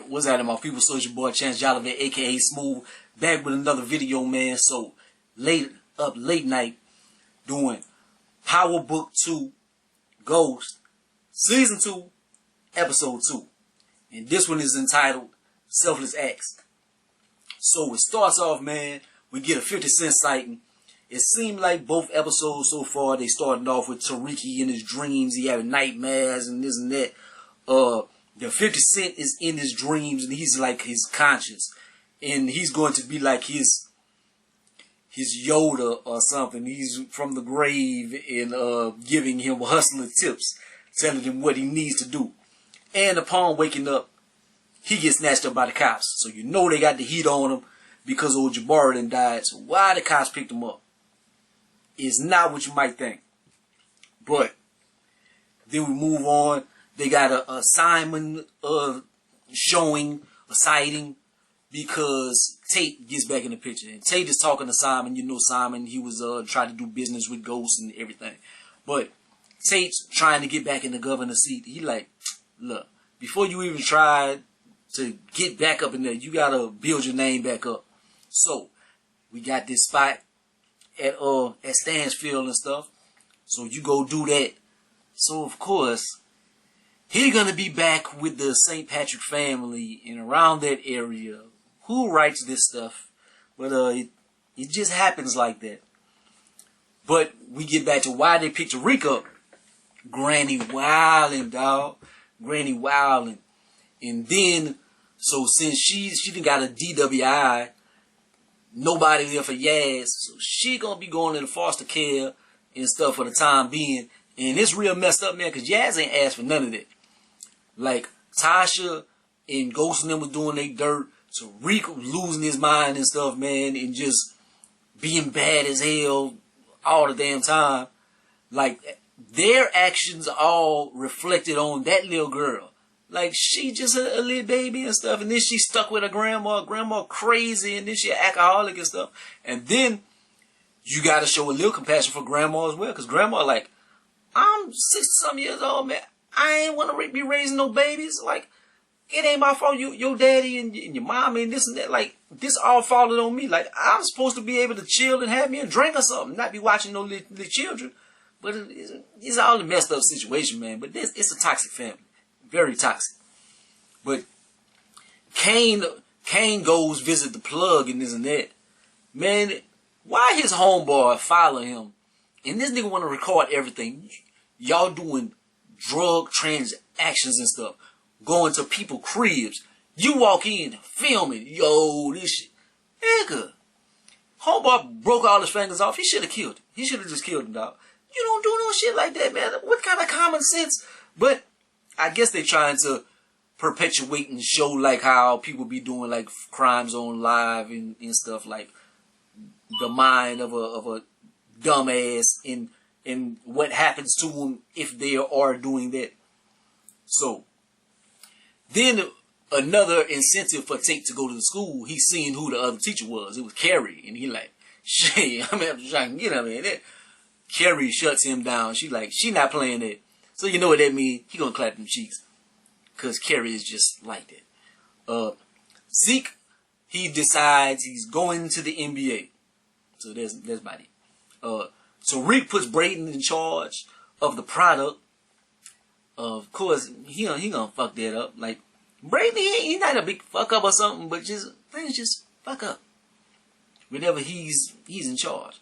What's that, my people? So it's your boy ChanceJolivette, aka Smooth, back with another video, man. So late night doing Power Book 2 Ghost Season 2 Episode 2. And this one is entitled Selfless Acts. So it starts off, man, we get a 50 Cent sighting. It seemed like both episodes so far, they started off with Tariq in his dreams. He having nightmares and this and that. The 50 Cent is in his dreams and he's like his conscience. And he's going to be like his Yoda or something. He's from the grave and giving him hustler tips, telling him what he needs to do. And upon waking up, he gets snatched up by the cops. So you know they got the heat on him because old Jabari done died. So why the cops picked him up is not what you might think. But then we move on. They got a Simon showing, a sighting, because Tate gets back in the picture. And Tate is talking to Simon. You know Simon, he was trying to do business with ghosts and everything. But Tate's trying to get back in the governor's seat. He like, look, before you even try to get back up in there, you gotta build your name back up. So we got this spot at Stansfield and stuff. So you go do that. So of course, he's gonna be back with the St. Patrick family and around that area. Who writes this stuff? But it just happens like that. But we get back to why they picked Tariq up. Granny wildin', dog. Granny wildin'. And then, so since she done got a DWI, nobody there for Yaz, so she gonna be going into foster care and stuff for the time being. And it's real messed up, man, because Yaz ain't asked for none of that. Like, Tasha and Ghost and them was doing their dirt. Tariq was losing his mind and stuff, man, and just being bad as hell all the damn time. Like, their actions all reflected on that little girl. Like, she just a little baby and stuff, and then she stuck with her grandma. Grandma crazy, and then she an alcoholic and stuff. And then you got to show a little compassion for grandma as well, because grandma like, I'm 60-some years old, man. I ain't want to be raising no babies. Like, it ain't my fault. Your daddy and your mom and this and that. Like, this all falling on me. Like, I'm supposed to be able to chill and have me a drink or something, not be watching no little children. But it's all a messed up situation, man. But it's a toxic family. Very toxic. But Kane goes visit the plug and this and that. Man, why his homeboy follow him? And this nigga want to record everything. Y'all doing drug transactions and stuff. Going to people's cribs. You walk in, film it. Yo, this shit. Nigga. Homeboy broke all his fingers off. He should have killed him. He should have just killed him, dog. You don't do no shit like that, man. What kind of common sense? But I guess they trying to perpetuate and show like how people be doing like crimes on live and stuff, like the mind of a dumbass and what happens to them if they are doing that. So then another incentive for Tate to go to the school, he's seeing who the other teacher was. It was Carrie, and he like, shit, I'm trying to get him in there. Carrie shuts him down. She like, she not playing that. So you know what that means? He gonna clap them cheeks. Cause Carrie is just like that. Zeke, he decides he's going to the NBA. So that's about it. So Rick puts Braden in charge of the product. Of course, he gonna fuck that up. Like, Braden, he's not a big fuck up or something, but things just fuck up. Whenever he's in charge.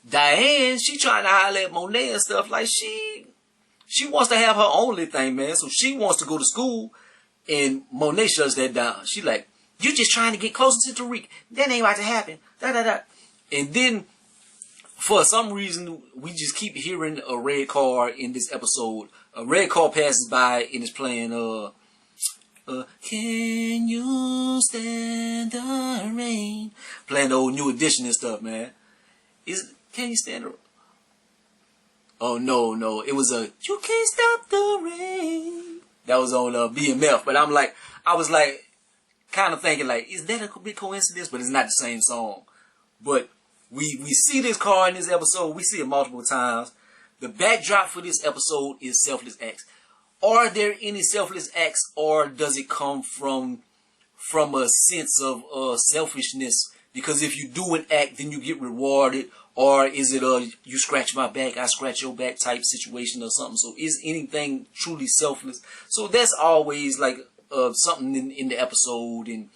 Diane, she trying to holler at Monet and stuff. Like, she wants to have her own little thing, man. So she wants to go to school, and Monet shuts that down. She like, you just trying to get closer to Tariq. That ain't about to happen. And then, for some reason, we just keep hearing a red car in this episode. A red car passes by and is playing, Can You Stand the Rain? Playing the old New Edition and stuff, man. Can You Stand the Rain? Oh, no. It was You Can't Stop the Rain. That was on BMF. But I was like, kind of thinking like, is that a big coincidence? But it's not the same song. But we see this car in this episode. We see it multiple times. The backdrop for this episode is Selfless Acts. Are there any selfless acts, or does it come from from a sense of selfishness, because if you do an act, then you get rewarded, or is it a you scratch my back, I scratch your back type situation or something? So is anything truly selfless? So that's always like something in the episode, and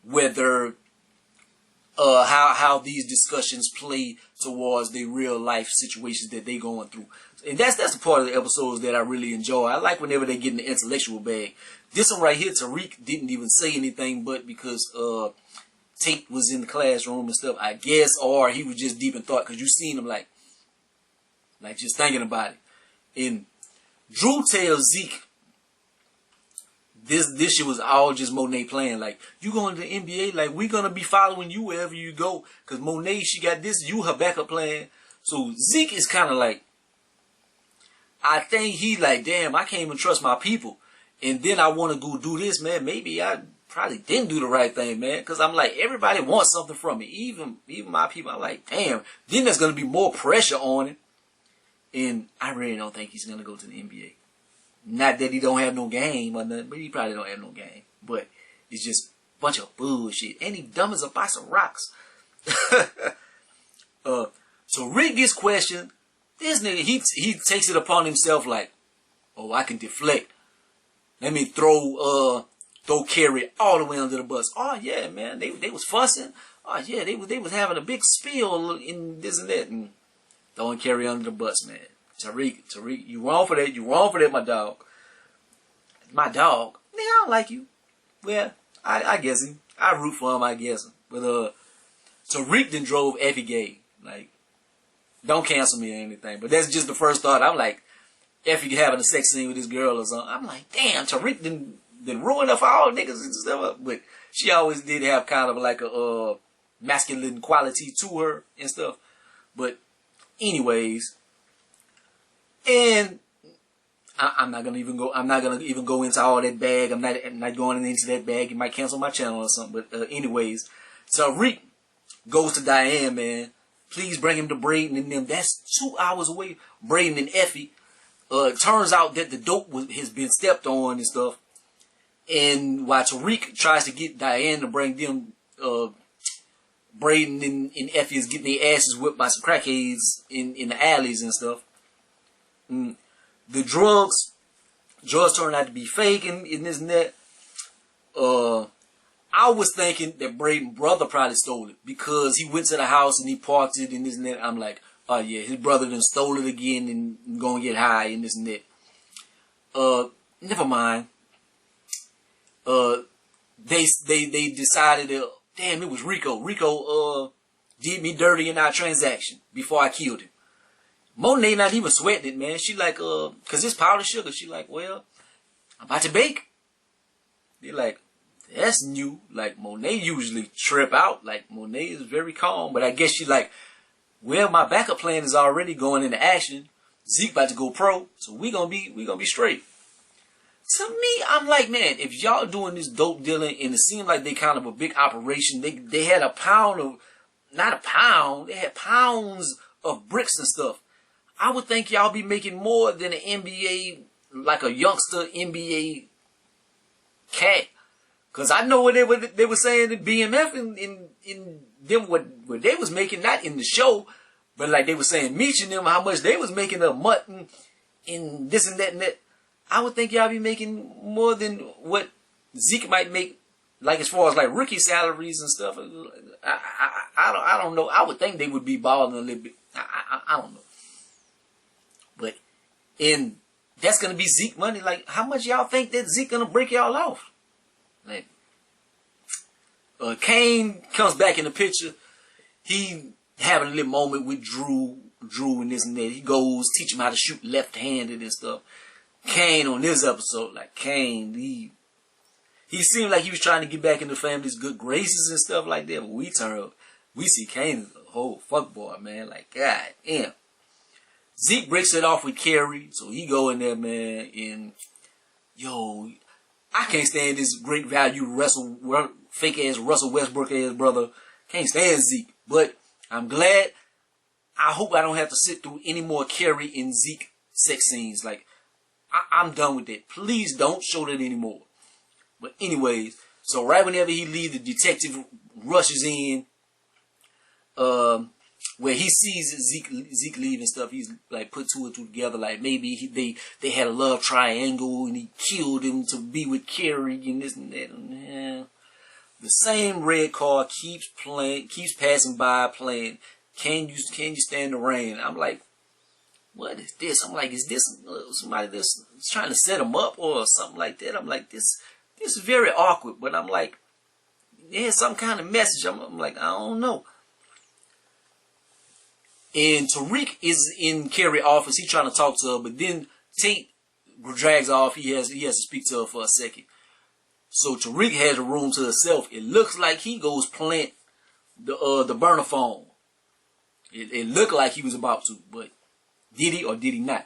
whether how these discussions play towards the real life situations that they going through. And that's the part of the episodes that I really enjoy. I like whenever they get in the intellectual bag. This one right here, Tariq didn't even say anything, but because Tate was in the classroom and stuff, I guess, or he was just deep in thought, because you seen him like just thinking about it. And Drew tells Zeke this shit was all just Monet playing. Like, you going to the NBA, like, we gonna be following you wherever you go, because Monet, she got this, you her backup plan. So Zeke is kind of like, I think he like, damn, I can't even trust my people. And then I want to go do this, man. Maybe I probably didn't do the right thing, man. Because I'm like, everybody wants something from me. Even my people. I'm like, damn. Then there's going to be more pressure on him. And I really don't think he's going to go to the NBA. Not that he don't have no game or nothing, but he probably don't have no game. But it's just a bunch of bullshit. And he dumb as a box of rocks. So Rick gets questioned. This nigga, he takes it upon himself like, oh, I can deflect. Let me throw Carrie all the way under the bus. Oh yeah, man, they was fussing. Oh yeah, they was having a big spill in this and that, and throwing Carrie under the bus, man. Tariq, you wrong for that. You wrong for that, my dog. My dog. Nigga, I don't like you. Well, I guess him. I root for him, I guess him. But Tariq then drove Effie gay. Like, don't cancel me or anything. But that's just the first thought. I'm like, Effie having a sex scene with this girl or something. I'm like, damn, Tariq didn't ruin her for all niggas and stuff. But she always did have kind of like a masculine quality to her and stuff. But anyways, and I'm not gonna even go into all that bag. I'm not going into that bag. You might cancel my channel or something. But anyways, Tariq goes to Diane, man. Please bring him to Braden and them. That's 2 hours away. Braden and Effie. It turns out that the dope has been stepped on and stuff. And while Tariq tries to get Diane to bring them, Braden and Effie is getting their asses whipped by some crackheads in the alleys and stuff. The drugs turn out to be fake and this and that. I was thinking that Braden's brother probably stole it, because he went to the house and he parked it and this and that. I'm like, oh yeah, his brother done stole it again and gonna get high and this and that. Never mind. They decided that, damn, it was Rico. Rico did me dirty in our transaction before I killed him. Monet not even sweating it, man. She like, cause it's powdered sugar. She like, well, I'm about to bake. They're like, that's new. Like, Monet usually trip out. Like, Monet is very calm. But I guess she like, well, my backup plan is already going into action. Zeke about to go pro. So we gonna be straight. To me, I'm like, man, if y'all doing this dope dealing and it seemed like they kind of a big operation, they had not a pound, they had pounds of bricks and stuff. I would think y'all be making more than an NBA, like a youngster NBA cat. Cause I know what they were saying in BMF in them what they was making, not in the show, but like they were saying Meech and them how much they was making of mutton and this and that and that. I would think y'all be making more than what Zeke might make, like as far as like rookie salaries and stuff. I don't know. I would think they would be balling a little bit. I don't know. But that's gonna be Zeke money. Like, how much y'all think that Zeke gonna break y'all off? Like, Kane comes back in the picture. He having a little moment with Drew and this and that. He goes teach him how to shoot left-handed and stuff. Kane on this episode, like Kane, he seemed like he was trying to get back in the family's good graces and stuff like that. But we turn up, we see Kane as a whole fuckboy, man. Like, god damn. Zeke breaks it off with Carrie, so he go in there, man, and yo, I can't stand this great value fake ass Russell Westbrook ass brother. Can't stand Zeke, but I'm glad. I hope I don't have to sit through any more Carrie and Zeke sex scenes. Like, I'm done with that. Please don't show that anymore. But anyways, So right whenever he leaves, the detective rushes in, where he sees Zeke leave and stuff. He's like put two and two together, like maybe they had a love triangle and he killed him to be with Carrie and this and that. And, the same red car keeps passing by playing. Can you stand the rain? I'm like, what is this? I'm like, is this somebody that's trying to set him up or something like that? I'm like, this is very awkward. But I'm like, there's some kind of message. I'm like, I don't know. And Tariq is in Carrie's office. He's trying to talk to her, but then Tate drags off. He has to speak to her for a second. So Tariq has the room to himself. It looks like he goes plant the burner phone. It looked like he was about to, but did he or did he not?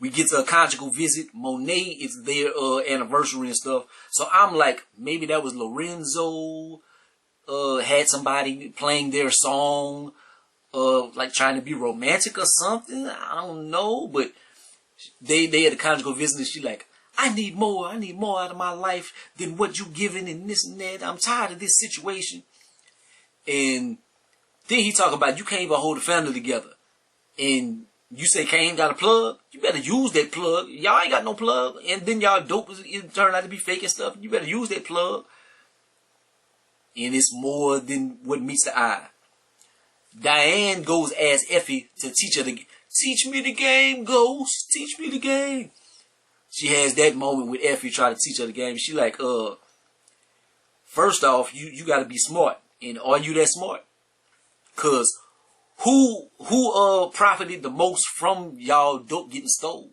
We get to a conjugal visit. Monet is their anniversary and stuff. So I'm like, maybe that was Lorenzo had somebody playing their song, like trying to be romantic or something. I don't know, but they had a conjugal visit and she like, I need more out of my life than what you giving and this and that. I'm tired of this situation. And then he talk about you can't even hold a family together. And you say Kane got a plug, you better use that plug. Y'all ain't got no plug. And then y'all dope it turned out to be fake and stuff. You better use that plug. And it's more than what meets the eye. Diane goes ask Effie to teach her teach me the game, Ghost. Teach me the game. She has that moment with Effie trying to teach her the game. She like, first off, you gotta be smart. And are you that smart? Cause who profited the most from y'all dope getting stole?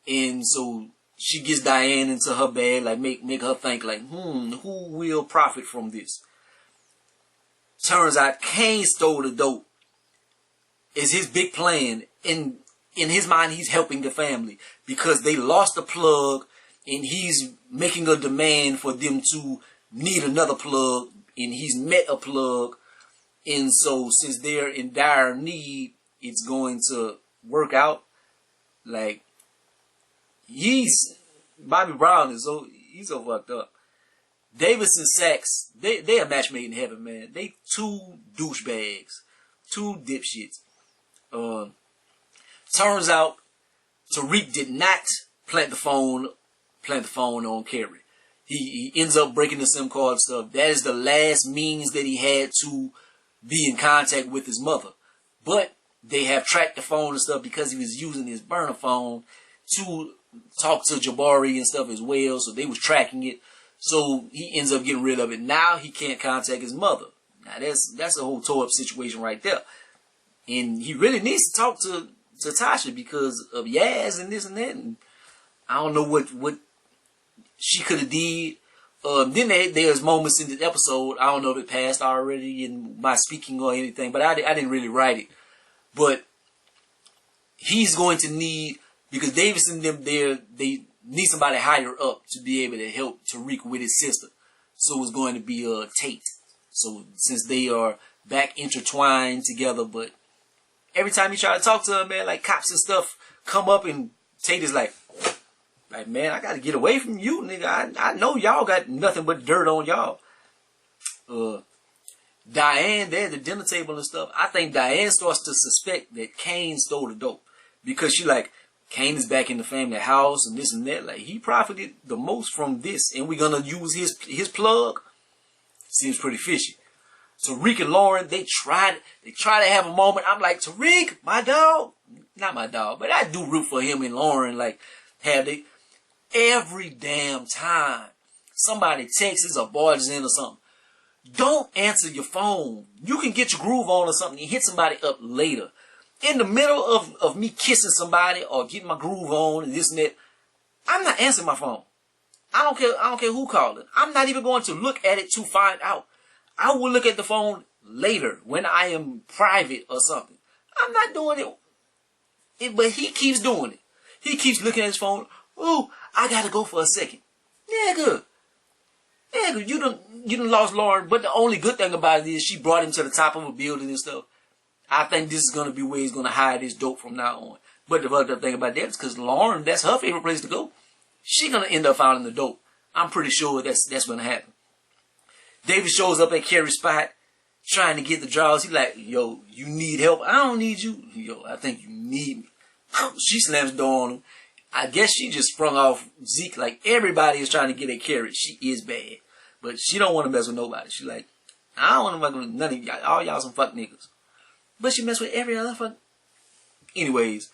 And so she gets Diane into her bag, like make her think like, who will profit from this? Turns out Kane stole the dope. It's his big plan. In his mind, he's helping the family because they lost the plug and he's making a demand for them to need another plug and he's met a plug. And so since they're in dire need, it's going to work out. Like, Bobby Brown is he's so fucked up. Davis and Sachs, they a match made in heaven, man. They two douchebags, two dipshits. Turns out Tariq did not plant the phone on Carrie. He ends up breaking the SIM card stuff. That is the last means that he had to be in contact with his mother. But they have tracked the phone and stuff because he was using his burner phone to talk to Jabari and stuff as well. So they was tracking it. So he ends up getting rid of it. Now he can't contact his mother. Now that's a whole tore up situation right there. And he really needs to talk to Tasha because of Yaz and this and that. And I don't know what she could have did. Then there's moments in the episode, I don't know if it passed already in my speaking or anything, but I didn't really write it. But he's going to need, because Davis and them there, they need somebody higher up to be able to help Tariq with his sister. So it's going to be Tate. So since they are back intertwined together, but every time you try to talk to her, man, like cops and stuff come up and Tate is like, man, I got to get away from you, nigga. I know y'all got nothing but dirt on y'all. Diane, they're at the dinner table and stuff. I think Diane starts to suspect that Kane stole the dope. Because she like, Kane is back in the family house and this and that. Like, he profited the most from this. And we're going to use his plug. Seems pretty fishy. Tariq and Lauren, they try to have a moment. I'm like, Tariq, my dog. Not my dog, but I do root for him and Lauren. Like, every damn time somebody texts or barges in or something, don't answer your phone. You can get your groove on or something and hit somebody up later. In the middle of me kissing somebody or getting my groove on and this and that, I'm not answering my phone. I don't care who called it. I'm not even going to look at it to find out. I will look at the phone later when I am private or something. I'm not doing it. But he keeps doing it. He keeps looking at his phone. Oh, I gotta go for a second. Nigga, you done lost Lauren. But the only good thing about it is she brought him to the top of a building and stuff. I think this is gonna be where he's gonna hide his dope from now on. But the other thing about that is because Lauren, that's her favorite place to go. She gonna end up finding the dope. I'm pretty sure that's gonna happen. David shows up at Carrie's spot, trying to get the draws. He like, yo, you need help? I don't need you. Yo, I think you need me. She slams the door on him. I guess she just sprung off Zeke. Like, everybody is trying to get at Carrie. She is bad. But she don't want to mess with nobody. She like, I don't want to mess with none of y'all. All y'all some fuck niggas. But she mess with every other fuck. Anyways,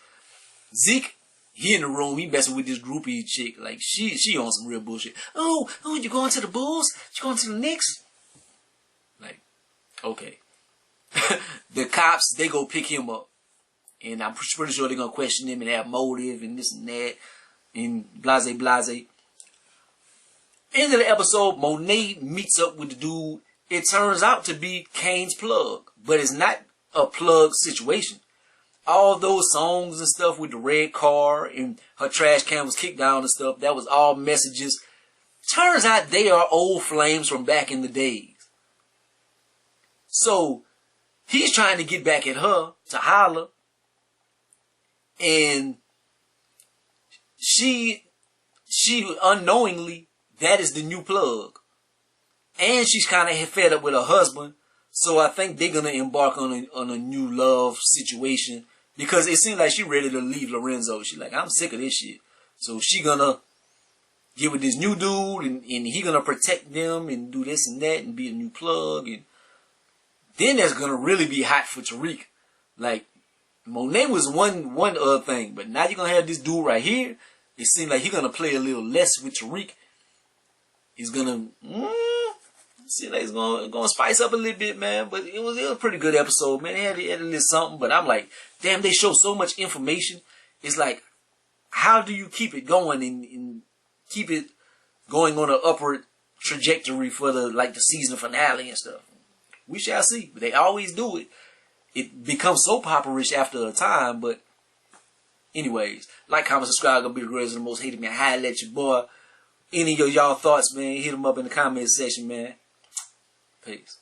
Zeke, he in the room. He messing with this groupie chick. Like, she on some real bullshit. Oh, you going to the Bulls? You going to the Knicks? Like, okay. The cops, they go pick him up. And I'm pretty sure they're going to question him and have motive and this and that. And blase, blase. End of the episode, Monet meets up with the dude. It turns out to be Kane's plug. But it's not a plug situation. All those songs and stuff with the red car and her trash can was kicked down and stuff, that was all messages. Turns out they are old flames from back in the days. So, he's trying to get back at her to holler. And she unknowingly, that is the new plug. And she's kind of fed up with her husband. So I think they're going to embark on a new love situation. Because it seems like she's ready to leave Lorenzo. She's like, I'm sick of this shit. So she going to get with this new dude. And he going to protect them and do this and that and be a new plug. And then that's going to really be hot for Tariq. Like, Monet was one other thing. But now you're going to have this dude right here. It seems like he's going to play a little less with Tariq. He's going to... See, like it's gonna spice up a little bit, man. But it was a pretty good episode, man. It had a little something, but I'm like, damn, they show so much information. It's like, how do you keep it going and keep it going on an upward trajectory for the season finale and stuff? We shall see. But they always do it. It becomes so popperish after a time, but anyways, like, comment, subscribe. Gonna be the greatest and the most hated, man. Holla at your boy. Any of y'all thoughts, man, hit them up in the comment section, man. Peace.